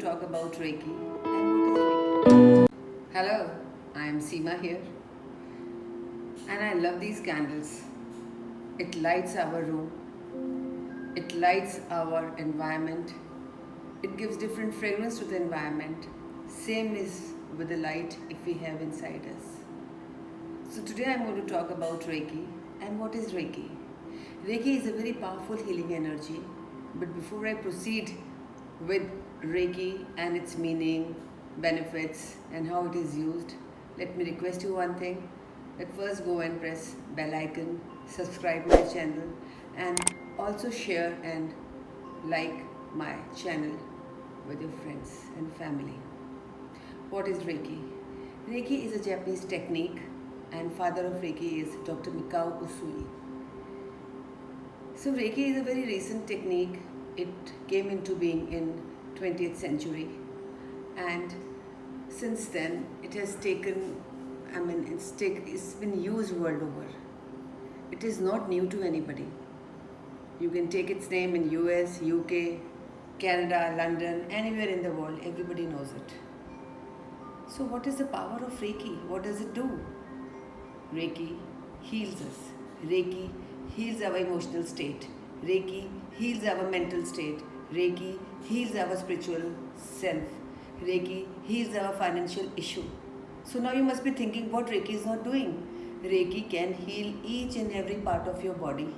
talk about Reiki and what is Reiki. Hello, I am Seema here, and I love these candles. It lights our room, it lights our environment, it gives different fragrance to the environment. Same is with the light if we have inside us. So today I'm going to talk about Reiki and what is Reiki. Reiki is a very powerful healing energy, but before I proceed with Reiki and its meaning, benefits, and how it is used, let me request you one thing, that first go and press bell icon, subscribe my channel, and also share and like my channel with your friends and family. What is Reiki? Reiki is a Japanese technique, and father of Reiki is Dr. Mikao Usui. So Reiki is a very recent technique. It came into being in 20th century, and since then it has taken, it's been used world over. It is not new to anybody. You can take its name in US, UK, Canada, London, anywhere in the world, everybody knows it. So what is the power of Reiki? What does it do? Reiki heals us. Reiki heals our emotional state. Reiki heals our mental state. Reiki heals our spiritual self. Reiki heals our financial issue. So now you must be thinking what Reiki is not doing. Reiki can heal each and every part of your body.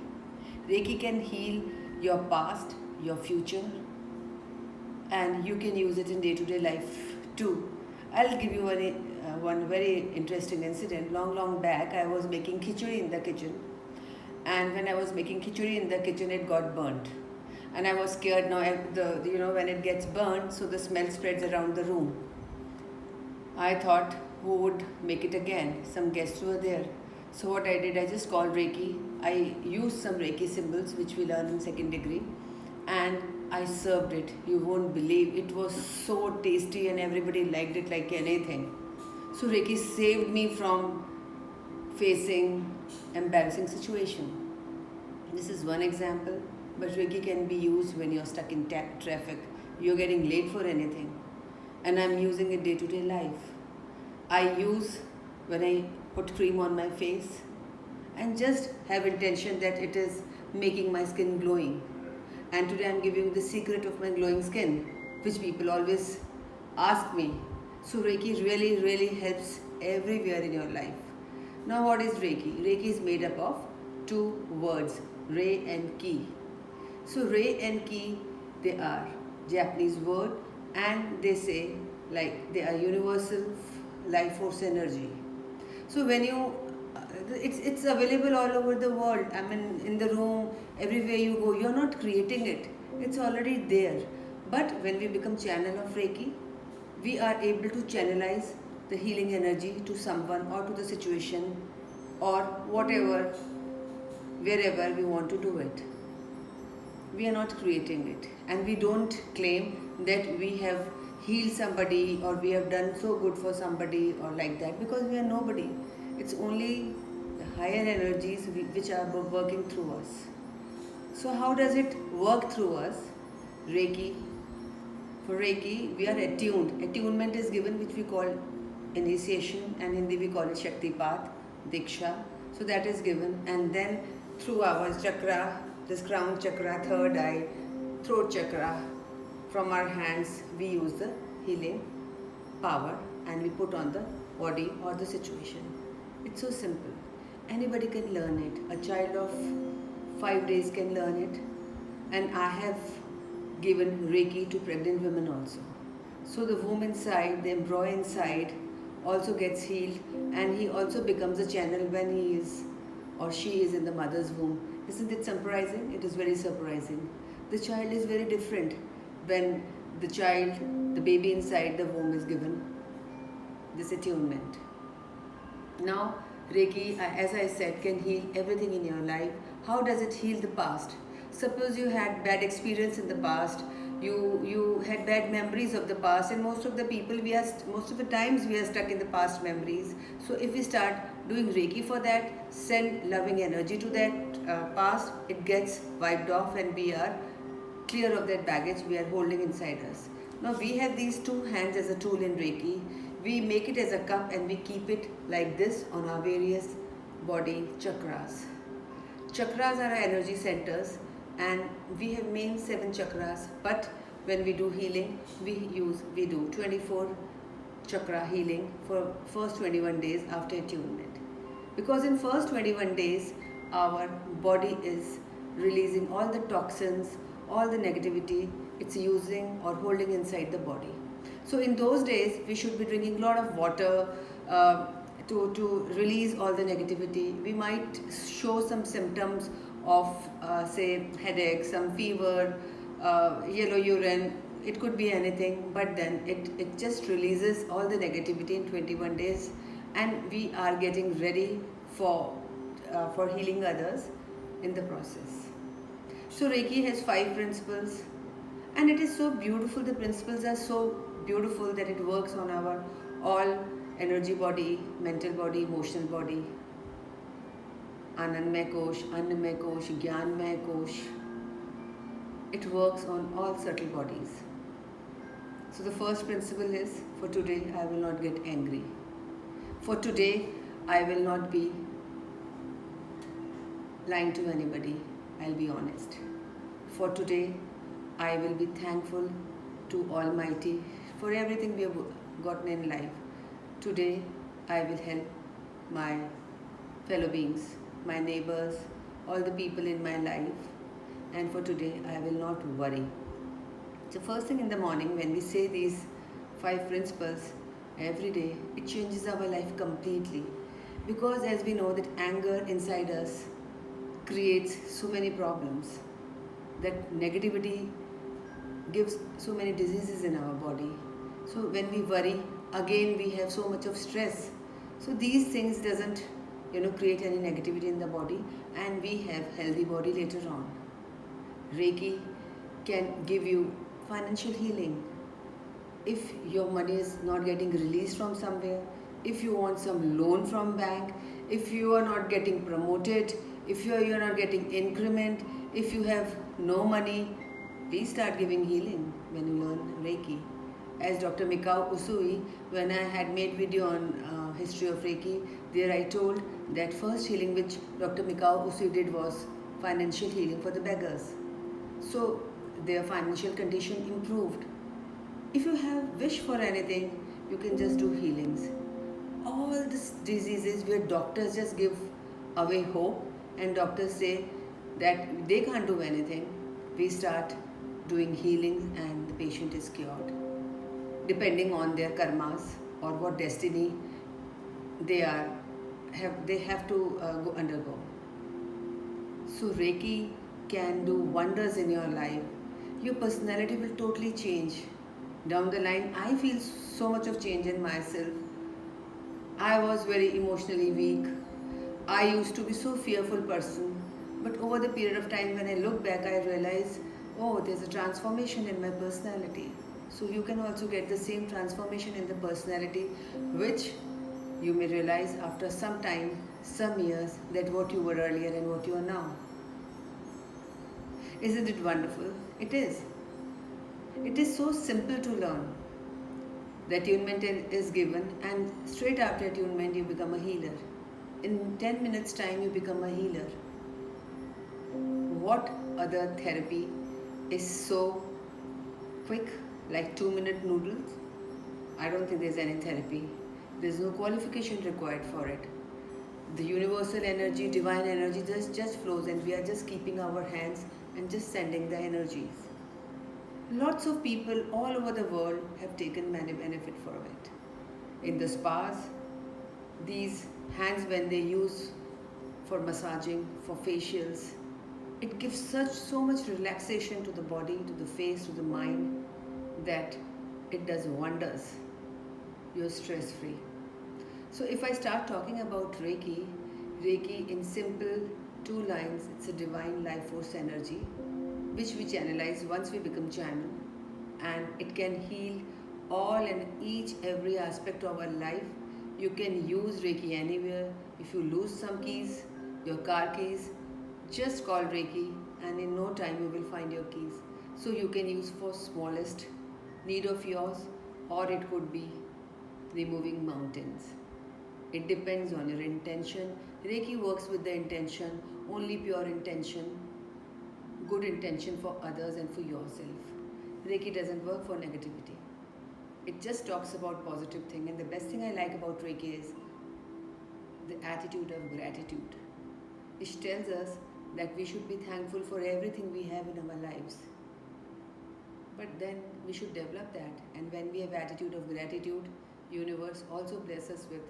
Reiki can heal your past, your future, and you can use it in day-to-day life too. I'll give you one very interesting incident. Long back, I was making khichdi in the kitchen, and when I was making khichdi in the kitchen, it got burnt, and I was scared. Now, when it gets burnt, so the smell spreads around the room. I thought, who would make it again? Some guests were there. So what I did, I just called Reiki. I used some Reiki symbols, which we learn in second degree, and I served it. You won't believe, it was so tasty and everybody liked it like anything. So Reiki saved me from facing embarrassing situation. This is one example, but Reiki can be used when you're stuck in traffic, you're getting late for anything, and I'm using it day-to-day life. I use when I put cream on my face and just have intention that it is making my skin glowing. And today I'm giving you the secret of my glowing skin, which people always ask me. So Reiki really helps everywhere in your life. Now what is Reiki? Reiki is made up of two words, Rei and Ki. So Rei and Ki, they are Japanese word, and they say like they are universal life force energy. So when you it's available all over the world. In the room, everywhere you go, you're not creating it. It's already there. But when we become channel of Reiki, we are able to channelize the healing energy to someone or to the situation or whatever, wherever we want to do it. We are not creating it, and we don't claim that we have healed somebody or we have done so good for somebody or like that, because we are nobody. It's only the higher energies which are working through us. So how does it work through us? Reiki. For Reiki, we are attuned. Attunement is given, which we call initiation, and in Hindi we call it Shaktipat, Diksha. So that is given, and then through our chakra, this crown chakra, third eye, throat chakra, from our hands we use the healing power and we put on the body or the situation. It's so simple. Anybody can learn it. A child of 5 days can learn it, and I have given Reiki to pregnant women also. So the womb inside, the embryo inside also gets healed, and he also becomes a channel when he is or she is in the mother's womb. Isn't it surprising? It is very surprising. The child is very different when the baby inside the womb is given this attunement. Now, Reiki, as I said, can heal everything in your life. How does it heal the past? Suppose you had bad experience in the past, you had bad memories of the past, and most of the times we are stuck in the past memories. So if we start doing Reiki for that, send loving energy to that past, it gets wiped off and we are clear of that baggage we are holding inside us. Now we have these two hands as a tool in Reiki. We make it as a cup and we keep it like this on our various body chakras. Chakras are our energy centers and we have main 7 chakras, but when we do healing, we do 24 chakra healing for first 21 days after attunement. Because in first 21 days, our body is releasing all the toxins, all the negativity it's using or holding inside the body. So in those days, we should be drinking a lot of water to release all the negativity. We might show some symptoms of say headache, some fever, yellow urine. It could be anything, but then it just releases all the negativity in 21 days and we are getting ready for healing others in the process. So Reiki has 5 principles and it is so beautiful. The principles are so beautiful that it works on our all energy body, mental body, emotional body, Anandmay Kosh, Annamay Kosh, Gyanmay Kosh. It works on all subtle bodies. So the first principle is, for today I will not get angry. For today I will not be lying to anybody. I'll be honest. For today I will be thankful to Almighty for everything we have gotten in life. Today I will help my fellow beings, my neighbors, all the people in my life, and for today I will not worry. So first thing in the morning when we say these 5 principles every day, it changes our life completely. Because as we know that anger inside us creates so many problems, that negativity gives so many diseases in our body. So when we worry, again we have so much of stress. So these things doesn't create any negativity in the body and we have healthy body later on. Reiki can give you financial healing. If your money is not getting released from somewhere, if you want some loan from bank, if you are not getting promoted, if you are not getting increment, if you have no money, please start giving healing when you learn Reiki. As Dr. Mikao Usui, when I had made video on history of Reiki, there I told that first healing which Dr. Mikao Usui did was financial healing for the beggars. So their financial condition improved. If you have wish for anything, you can just do healings. All these diseases where doctors just give away hope and doctors say that they can't do anything, we start doing healings and the patient is cured. Depending on their karmas or what destiny they have to undergo. So Reiki can do wonders in your life. Your personality will totally change. Down the line, I feel so much of change in myself. I was very emotionally weak. I used to be so fearful person. But over the period of time when I look back, I realize, oh, there's a transformation in my personality. So you can also get the same transformation in the personality, which you may realize after some time, some years, that what you were earlier and what you are now. Isn't it wonderful? It is. It is so simple to learn. The attunement is given and straight after attunement you become a healer. In 10 minutes time you become a healer. What other therapy is so quick, like 2-minute noodles? I don't think there's any therapy. There's no qualification required for it. The universal energy, divine energy just flows and we are just keeping our hands and just sending the energies. Lots of people all over the world have taken many benefit from it. In the spas, these hands when they use for massaging, for facials, it gives so much relaxation to the body, to the face, to the mind, that it does wonders. You're stress free. So if I start talking about Reiki, Reiki in simple 2 lines, it's a divine life force energy which we channelize once we become channel, and it can heal all and each every aspect of our life. You can use Reiki anywhere. If you lose some keys, your car keys, just call Reiki and in no time you will find your keys. So you can use for smallest need of yours, or it could be removing mountains. It depends on your intention. Reiki works with the intention, only pure intention, good intention for others and for yourself. Reiki doesn't work for negativity. It just talks about positive thing, and the best thing I like about Reiki is the attitude of gratitude. It tells us that we should be thankful for everything we have in our lives. But then we should develop that, and when we have attitude of gratitude, universe also bless us with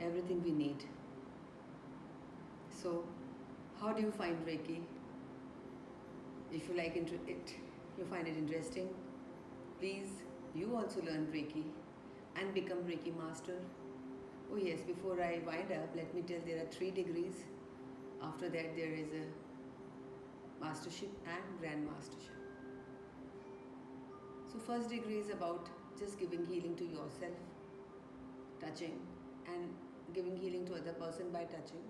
everything we need. So, how do you find Reiki? If you like it, you find it interesting, please you also learn Reiki and become Reiki master. Oh yes, before I wind up, let me tell there are 3 degrees. After that there is a mastership and grand mastership. So first degree is about just giving healing to yourself, touching, and giving healing to other person by touching.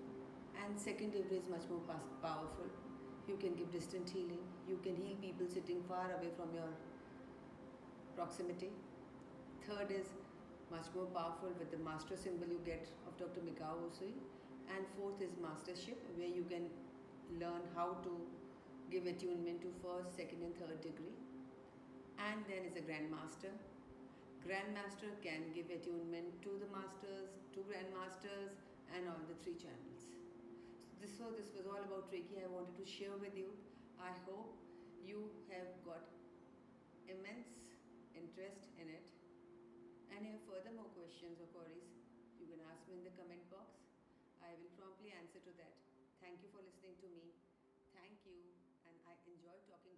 And second degree is much more powerful. You can give distant healing. You can heal people sitting far away from your proximity. Third is much more powerful with the master symbol you get of Dr. Mikao Usui. And fourth is mastership, where you can learn how to give attunement to first, second, and third degree. And then is a grandmaster. Grandmaster can give attunement to the masters, to grandmasters, and all the 3 channels. So this was all about Reiki I wanted to share with you. I hope you have got immense interest in it. And if further more questions or queries, you can ask me in the comment box. I will promptly answer to that. Thank you for listening to me. Thank you, and I enjoy talking